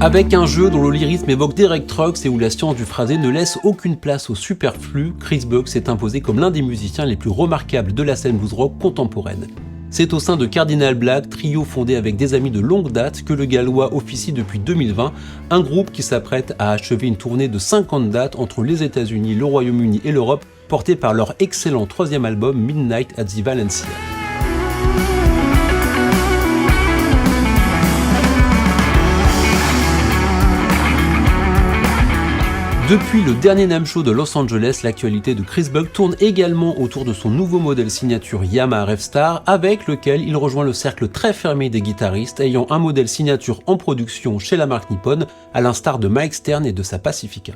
Avec un jeu dont le lyrisme évoque Derek Trucks et où la science du phrasé ne laisse aucune place au superflu, Chris Buck s'est imposé comme l'un des musiciens les plus remarquables de la scène blues rock contemporaine. C'est au sein de Cardinal Black, trio fondé avec des amis de longue date, que le Gallois officie depuis 2020, un groupe qui s'apprête à achever une tournée de 50 dates entre les États-Unis, le Royaume-Uni et l'Europe, portée par leur excellent troisième album Midnight at the Valencia. Depuis le dernier NAMM Show de Los Angeles, l'actualité de Chris Buck tourne également autour de son nouveau modèle signature Yamaha Revstar, avec lequel il rejoint le cercle très fermé des guitaristes ayant un modèle signature en production chez la marque nippone, à l'instar de Mike Stern et de sa Pacifica.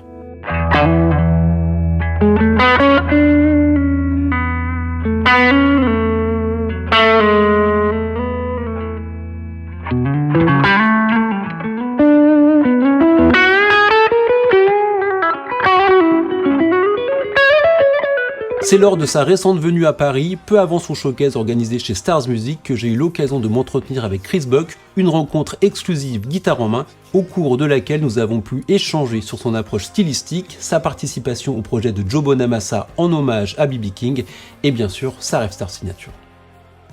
C'est lors de sa récente venue à Paris, peu avant son showcase organisé chez Stars Music, que j'ai eu l'occasion de m'entretenir avec Chris Buck, une rencontre exclusive guitare en main, au cours de laquelle nous avons pu échanger sur son approche stylistique, sa participation au projet de Joe Bonamassa en hommage à B.B. King, et bien sûr sa Revstar signature.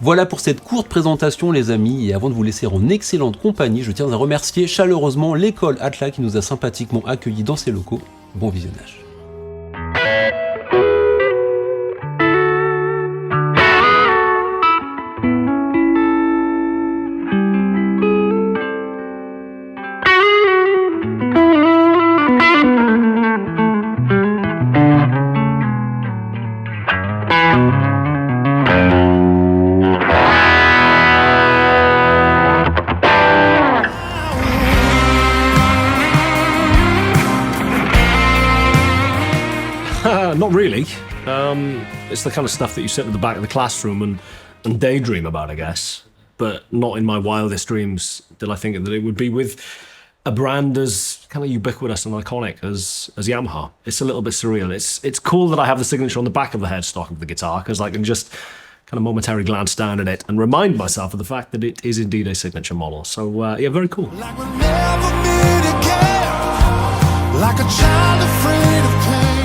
Voilà pour cette courte présentation les amis, et avant de vous laisser en excellente compagnie, je tiens à remercier chaleureusement l'école Atla qui nous a sympathiquement accueillis dans ses locaux. Bon visionnage. Not really. It's the kind of stuff that you sit at the back of the classroom and daydream about, I guess. But not in my wildest dreams did I think that it would be with a brand as kind of ubiquitous and iconic as Yamaha. It's a little bit surreal. It's cool that I have the signature on the back of the headstock of the guitar, because I can just kind of momentarily glance down at it and remind myself of the fact that it is indeed a signature model. So yeah, very cool. Like we'll never meet again, like a child afraid of pain.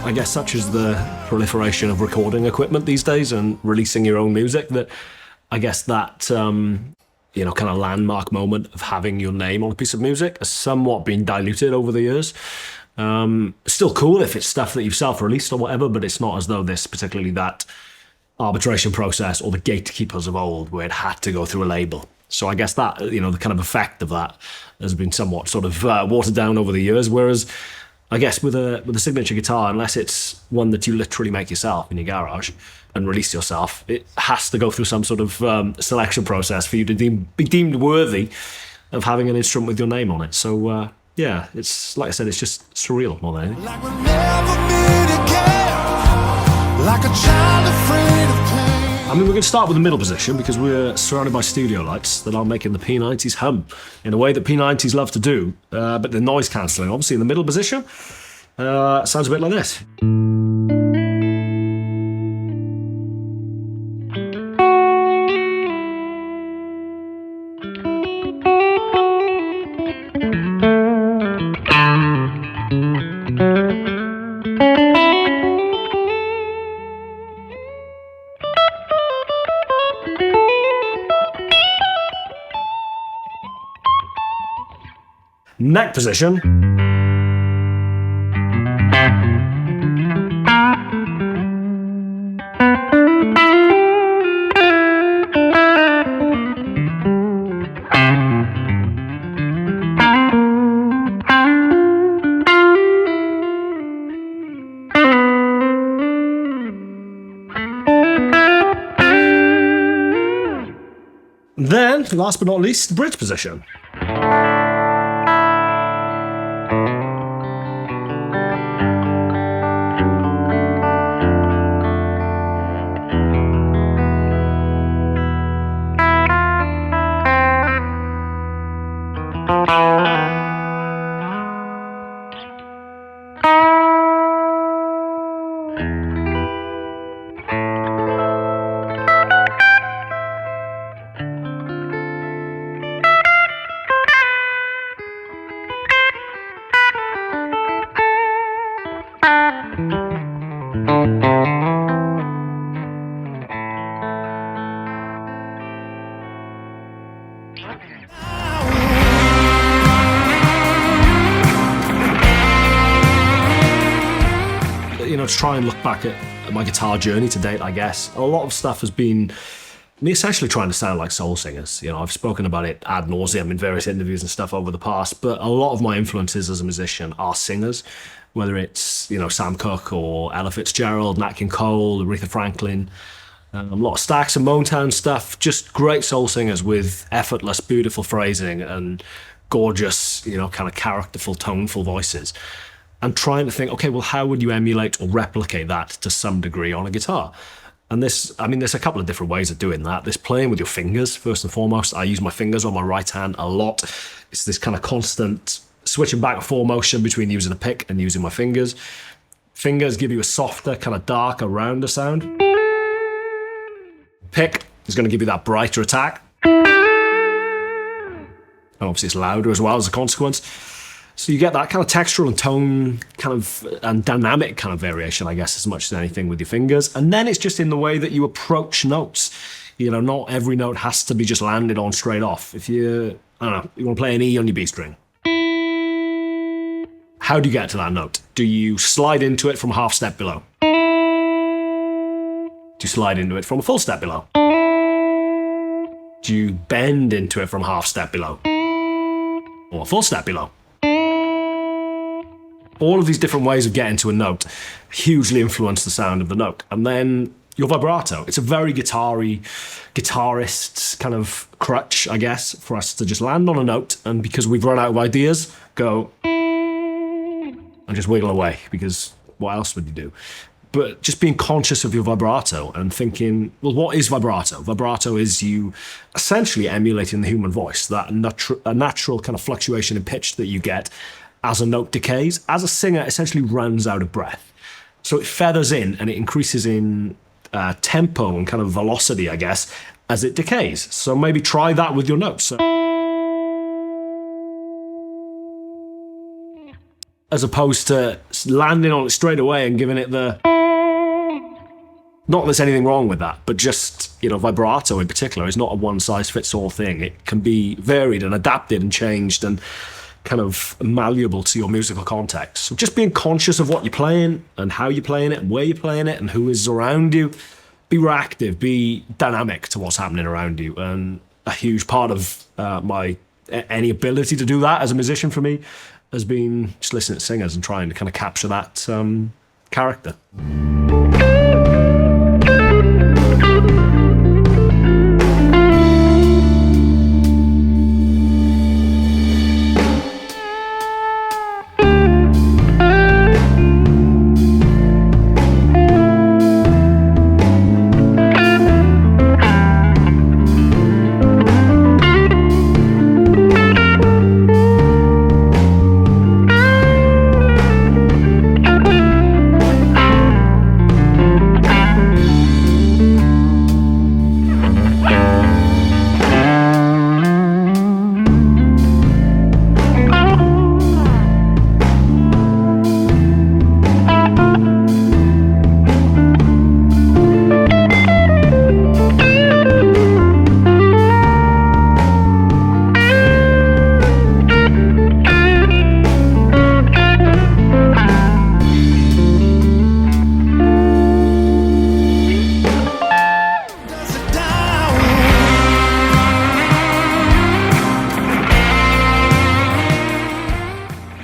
I guess such is the proliferation of recording equipment these days and releasing your own music, that I guess that kind of landmark moment of having your name on a piece of music has somewhat been diluted over the years. Still cool if it's stuff that you've self-released or whatever, but it's not as though this particularly that arbitration process or the gatekeepers of old where it had to go through a label. So I guess that, the kind of effect of that has been somewhat sort of watered down over the years, whereas I guess with a signature guitar, unless it's one that you literally make yourself in your garage and release yourself, it has to go through some sort of selection process for you to be deemed worthy of having an instrument with your name on it. So yeah, it's like I said, it's just surreal more than anything. Like we'll never meet again, like a child afraid of pain. I mean, we're going to start with the middle position because we're surrounded by studio lights that are making the P90s hum in a way that P90s love to do, but they're noise cancelling. Obviously, in the middle position, sounds a bit like this. Neck position. Then, last but not least, bridge position. You know, to try and look back at my guitar journey to date, I guess, a lot of stuff has been me essentially trying to sound like soul singers. You know, I've spoken about it ad nauseum in various interviews and stuff over the past, but a lot of my influences as a musician are singers, whether it's, you know, Sam Cooke or Ella Fitzgerald, Nat King Cole, Aretha Franklin, a lot of Stax and Motown stuff, just great soul singers with effortless, beautiful phrasing and gorgeous, you know, kind of characterful, toneful voices. And trying to think, okay, well, how would you emulate or replicate that to some degree on a guitar? And this, I mean, there's a couple of different ways of doing that. There's playing with your fingers, first and foremost. I use my fingers on my right hand a lot. It's this kind of constant switching back and forth motion between using a pick and using my fingers. Fingers give you a softer, kind of darker, rounder sound. Pick is going to give you that brighter attack. And obviously it's louder as well as a consequence. So you get that kind of textural and tone kind of and dynamic kind of variation, I guess, as much as anything with your fingers. And then it's just in the way that you approach notes. You know, not every note has to be just landed on straight off. If you, I don't know, you want to play an E on your B string. How do you get to that note? Do you slide into it from a half step below? Do you slide into it from a full step below? Do you bend into it from a half step below? Or a full step below? All of these different ways of getting to a note hugely influence the sound of the note. And then your vibrato. It's a very guitarist kind of crutch, I guess, for us to just land on a note and because we've run out of ideas, go and just wiggle away, because what else would you do? But just being conscious of your vibrato and thinking, well, what is vibrato? Vibrato is you essentially emulating the human voice, that natural kind of fluctuation in pitch that you get as a note decays, as a singer essentially runs out of breath. So it feathers in and it increases in tempo and kind of velocity, I guess, as it decays. So maybe try that with your notes. As opposed to landing on it straight away and giving it the... Not that there's anything wrong with that, but just, you know, vibrato in particular is not a one-size-fits-all thing. It can be varied and adapted and changed and kind of malleable to your musical context. So just being conscious of what you're playing and how you're playing it and where you're playing it and who is around you. Be reactive, be dynamic to what's happening around you. And a huge part of any ability to do that as a musician for me has been just listening to singers and trying to kind of capture that character.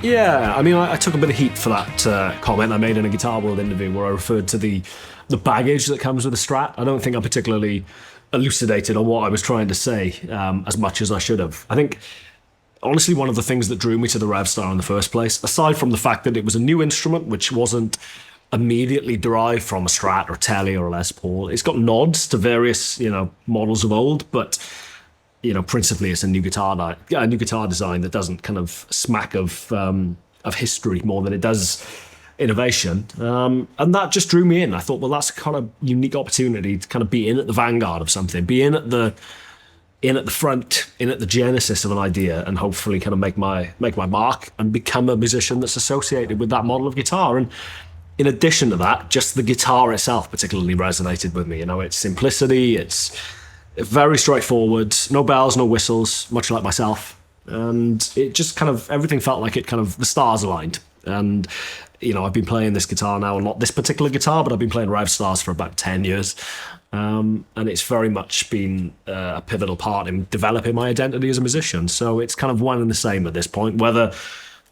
Yeah, I mean, I took a bit of heat for that comment I made in a Guitar World interview where I referred to the baggage that comes with a Strat. I don't think I particularly elucidated on what I was trying to say as much as I should have. I think, honestly, one of the things that drew me to the Revstar in the first place, aside from the fact that it was a new instrument which wasn't immediately derived from a Strat or a Tele or a Les Paul, it's got nods to various, you know, models of old, but you know, principally it's a new guitar design that doesn't kind of smack of history more than it does innovation. And that just drew me in. I thought, well, that's a kind of unique opportunity to kind of be in at the vanguard of something, be in at the in at the front, in at the genesis of an idea, and hopefully kind of make my mark and become a musician that's associated with that model of guitar. And in addition to that, just the guitar itself particularly resonated with me. You know, its simplicity, it's very straightforward, no bells, no whistles, much like myself. And it just kind of, everything felt like it kind of, the stars aligned. And, you know, I've been playing this guitar now, not this particular guitar, but I've been playing Revstars for about 10 years. And it's very much been a pivotal part in developing my identity as a musician. So it's kind of one and the same at this point. Whether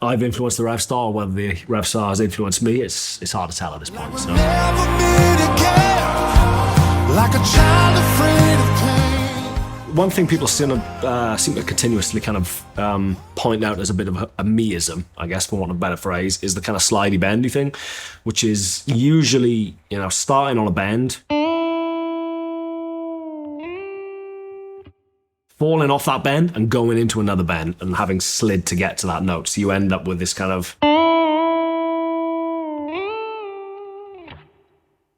I've influenced the Revstar or whether the Revstar has influenced me, it's hard to tell at this point. So. Never meet again, like a child afraid of pain. One thing people seem to continuously kind of point out as a bit of a meism, I guess, for want of a better phrase, is the kind of slidey bendy thing, which is usually, you know, starting on a bend, falling off that bend and going into another bend and having slid to get to that note. So you end up with this kind of...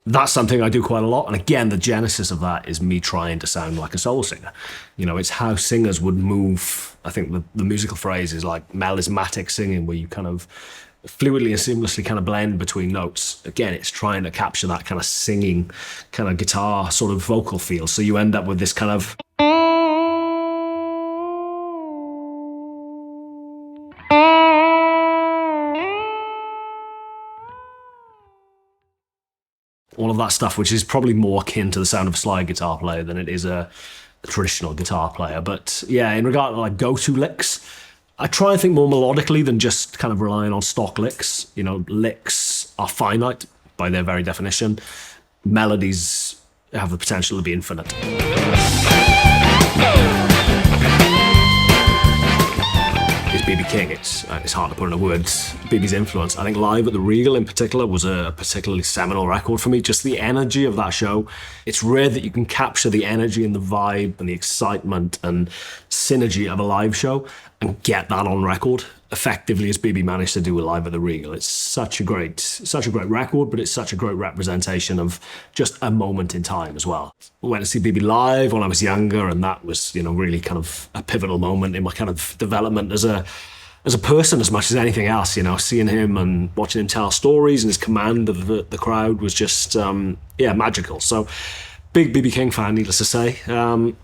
That's something I do quite a lot. And again, the genesis of that is me trying to sound like a soul singer. You know, it's how singers would move. I think the musical phrase is like melismatic singing, where you kind of fluidly and seamlessly kind of blend between notes. Again, it's trying to capture that kind of singing, kind of guitar sort of vocal feel. So you end up with this kind of... all of that stuff, which is probably more akin to the sound of a slide guitar player than it is a traditional guitar player. But yeah, in regard to like go-to licks, I try and think more melodically than just kind of relying on stock licks. You know, licks are finite by their very definition. Melodies have the potential to be infinite. B.B. King, it's hard to put into words, B.B.'s influence. I think Live at the Regal in particular was a particularly seminal record for me. Just the energy of that show. It's rare that you can capture the energy and the vibe and the excitement and synergy of a live show and get that on record effectively as B.B. managed to do with Live at the Regal. It's such a great record, but it's such a great representation of just a moment in time as well. I went to see B.B. live when I was younger, and that was, you know, really kind of a pivotal moment in my kind of development as a person as much as anything else. You know, seeing him and watching him tell stories and his command of the crowd was just, magical. So, big B.B. King fan, needless to say.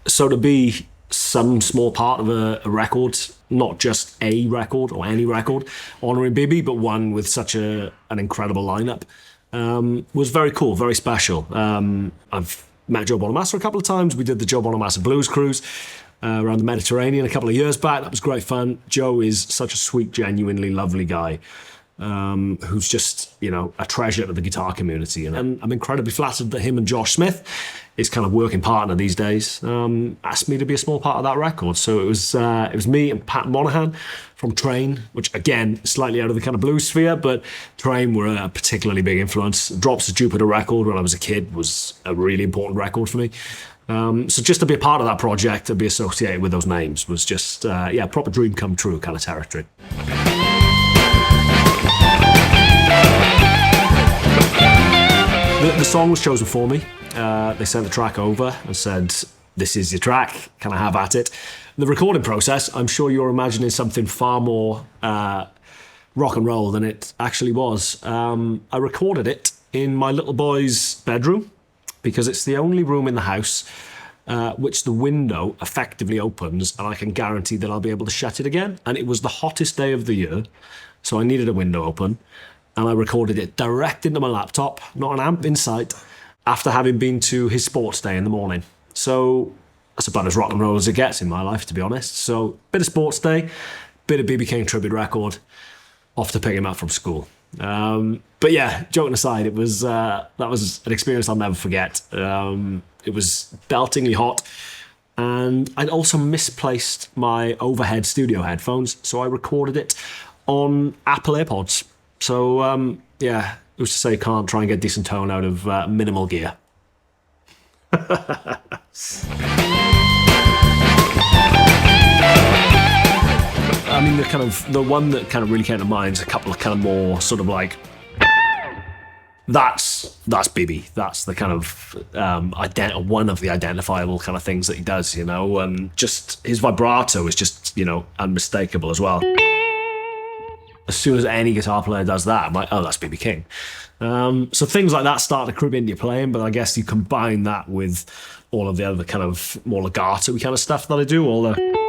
So to be some small part of a record, not just a record or any record honouring B.B., but one with such an incredible lineup, was very cool, very special. I've met Joe Bonamassa a couple of times. We did the Joe Bonamassa Blues Cruise around the Mediterranean a couple of years back. That was great fun. Joe is such a sweet, genuinely lovely guy, who's just, you know, a treasure to the guitar community. And I'm incredibly flattered that him and Josh Smith, his kind of working partner these days, asked me to be a small part of that record. So it was me and Pat Monahan from Train, which again, slightly out of the kind of blues sphere, but Train were a particularly big influence. Drops of Jupiter record when I was a kid was a really important record for me. So just to be a part of that project and be associated with those names was just, proper dream come true kind of territory. The song was chosen for me. They sent the track over and said, "This is your track, can I have at it?" The recording process, I'm sure you're imagining something far more rock and roll than it actually was. I recorded it in my little boy's bedroom because it's the only room in the house which the window effectively opens, and I can guarantee that I'll be able to shut it again. And it was the hottest day of the year, so I needed a window open. And I recorded it direct into my laptop, not an amp in sight, after having been to his sports day in the morning. So that's about as rock and roll as it gets in my life, to be honest. So bit of sports day, bit of B.B. King tribute record, off to pick him up from school. But yeah, joking aside, that was an experience I'll never forget. It was beltingly hot, and I'd also misplaced my overhead studio headphones, so I recorded it on Apple AirPods. So, who's to say can't try and get decent tone out of minimal gear. I mean, the one that kind of really came to mind is a couple of kind of more sort of like, that's that's Bibi. That's the kind of one of the identifiable kind of things that he does, you know. And just his vibrato is just, you know, unmistakable as well. As soon as any guitar player does that, I'm like, oh, that's B.B. King. So things like that start to creep into your playing, but I guess you combine that with all of the other kind of more legato kind of stuff that I do, all the...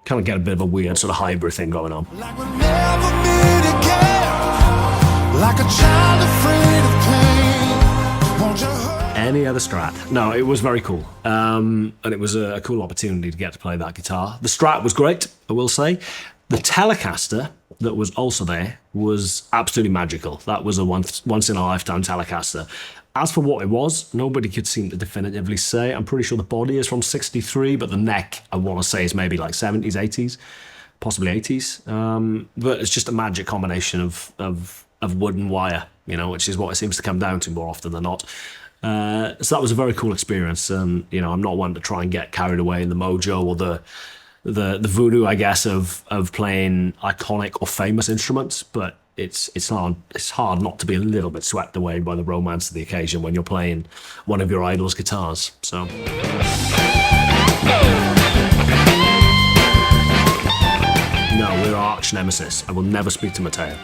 kind of get a bit of a weird sort of hybrid thing going on. Like we'll never meet again, like a child afraid of pain. Won't you hurt? Any other Strat? No, it was very cool. And it was a cool opportunity to get to play that guitar. The Strat was great, I will say. The Telecaster that was also there was absolutely magical. That was a once-in-a-lifetime Telecaster. As for what it was, nobody could seem to definitively say. I'm pretty sure the body is from 63, but the neck, I want to say, is maybe like 70s, 80s, possibly 80s. But it's just a magic combination of wood and wire, you know, which is what it seems to come down to more often than not. So that was a very cool experience. And, you know, I'm not one to try and get carried away in the mojo or the voodoo, I guess, of playing iconic or famous instruments, but it's hard not to be a little bit swept away by the romance of the occasion when you're playing one of your idol's guitars. So no, we're arch nemesis. I will never speak to Matteo.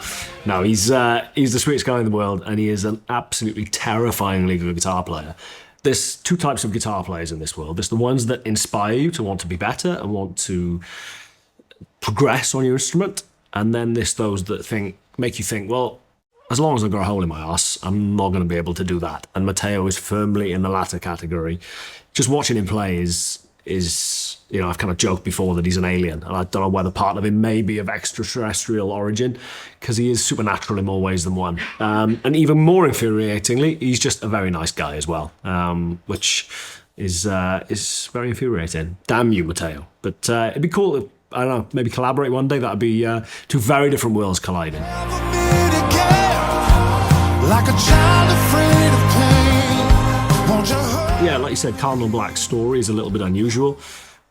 No, he's the sweetest guy in the world, and he is an absolutely terrifyingly good guitar player. There's two types of guitar players in this world. There's the ones that inspire you to want to be better and want to progress on your instrument, and then there's those that make you think, well, as long as I've got a hole in my arse, I'm not going to be able to do that. And Matteo is firmly in the latter category. Just watching him play is you know, I've kind of joked before that he's an alien, and I don't know whether part of him may be of extraterrestrial origin, because he is supernatural in more ways than one. And even more infuriatingly, he's just a very nice guy as well, which is very infuriating. Damn you, Matteo. But it'd be cool if, I don't know, maybe collaborate one day. That'd be two very different worlds colliding. Never meet again, like a child afraid of pain. Won't you hurt? Yeah, like you said, Cardinal Black's story is a little bit unusual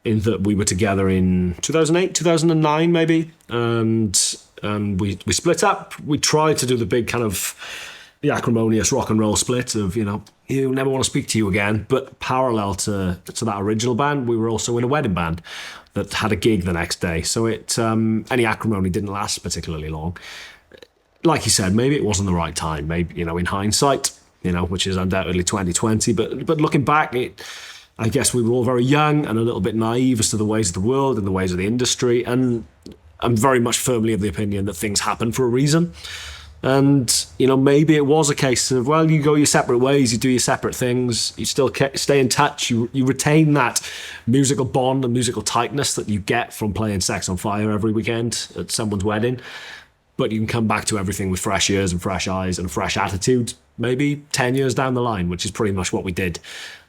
in that we were together in 2008, 2009 maybe, and we split up. We tried to do the big kind of the acrimonious rock and roll split of, you know, you never want to speak to you again. But parallel to that original band, we were also in a wedding band that had a gig the next day. So any acrimony didn't last particularly long. Like you said, maybe it wasn't the right time. Maybe, you know, in hindsight, you know, which is undoubtedly 2020. But looking back, I guess we were all very young and a little bit naive as to the ways of the world and the ways of the industry. And I'm very much firmly of the opinion that things happen for a reason. And, you know, maybe it was a case of, well, you go your separate ways, you do your separate things, you still stay in touch, you retain that musical bond and musical tightness that you get from playing Sex on Fire every weekend at someone's wedding. But you can come back to everything with fresh ears and fresh eyes and a fresh attitude, maybe 10 years down the line, which is pretty much what we did.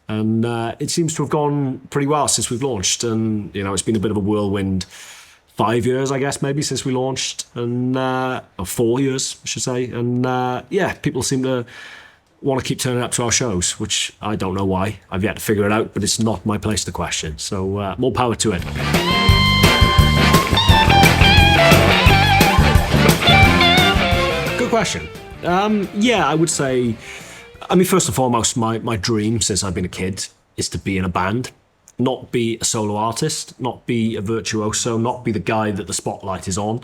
And it seems to have gone pretty well since we've launched. And, you know, it's been a bit of a whirlwind 5 years, I guess, maybe, since we launched, and or 4 years, I should say. And yeah, people seem to want to keep turning up to our shows, which I don't know why. I've yet to figure it out, but it's not my place to question. So more power to it. Good question. Yeah, I would say, I mean, first and foremost, my dream since I've been a kid is to be in a band. Not be a solo artist, not be a virtuoso, not be the guy that the spotlight is on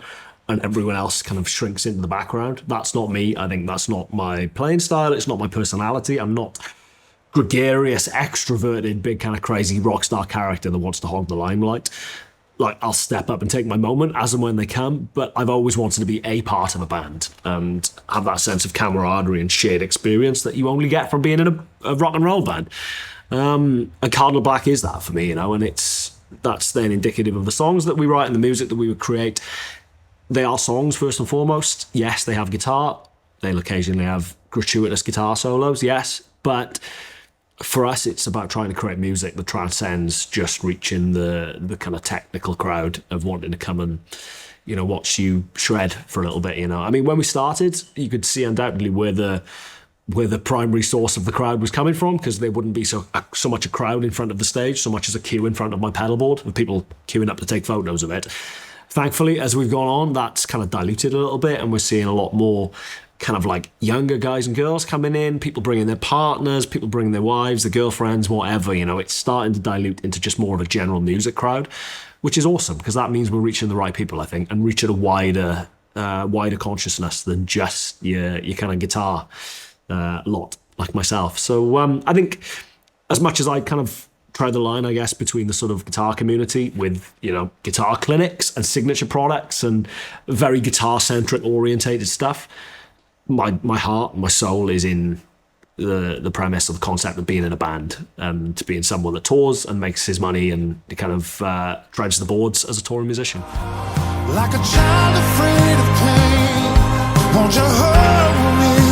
and everyone else kind of shrinks into the background. That's not me. I think that's not my playing style. It's not my personality. I'm not gregarious, extroverted, big kind of crazy rock star character that wants to hog the limelight. Like, I'll step up and take my moment as and when they come, but I've always wanted to be a part of a band and have that sense of camaraderie and shared experience that you only get from being in a rock and roll band. And Cardinal Black is that for me, you know, and that's then indicative of the songs that we write and the music that we would create. They are songs first and foremost. Yes, they have guitar. They'll occasionally have gratuitous guitar solos, yes. But for us, it's about trying to create music that transcends just reaching the kind of technical crowd of wanting to come and, you know, watch you shred for a little bit, you know. I mean, when we started, you could see undoubtedly where the where the primary source of the crowd was coming from, because there wouldn't be so much a crowd in front of the stage, so much as a queue in front of my pedalboard with people queuing up to take photos of it. Thankfully, as we've gone on, that's kind of diluted a little bit, and we're seeing a lot more kind of like younger guys and girls coming in, people bringing their partners, people bringing their wives, their girlfriends, whatever. You know, it's starting to dilute into just more of a general music crowd, which is awesome, because that means we're reaching the right people, I think, and reaching a wider consciousness than just your kind of guitar lot like myself. So I think as much as I kind of try the line, I guess, between the sort of guitar community with, you know, guitar clinics and signature products and very guitar-centric orientated stuff, my heart, my soul is in the premise of the concept of being in a band and being someone that tours and makes his money and kind of treads the boards as a touring musician. Like a child afraid of pain, won't you hurt me?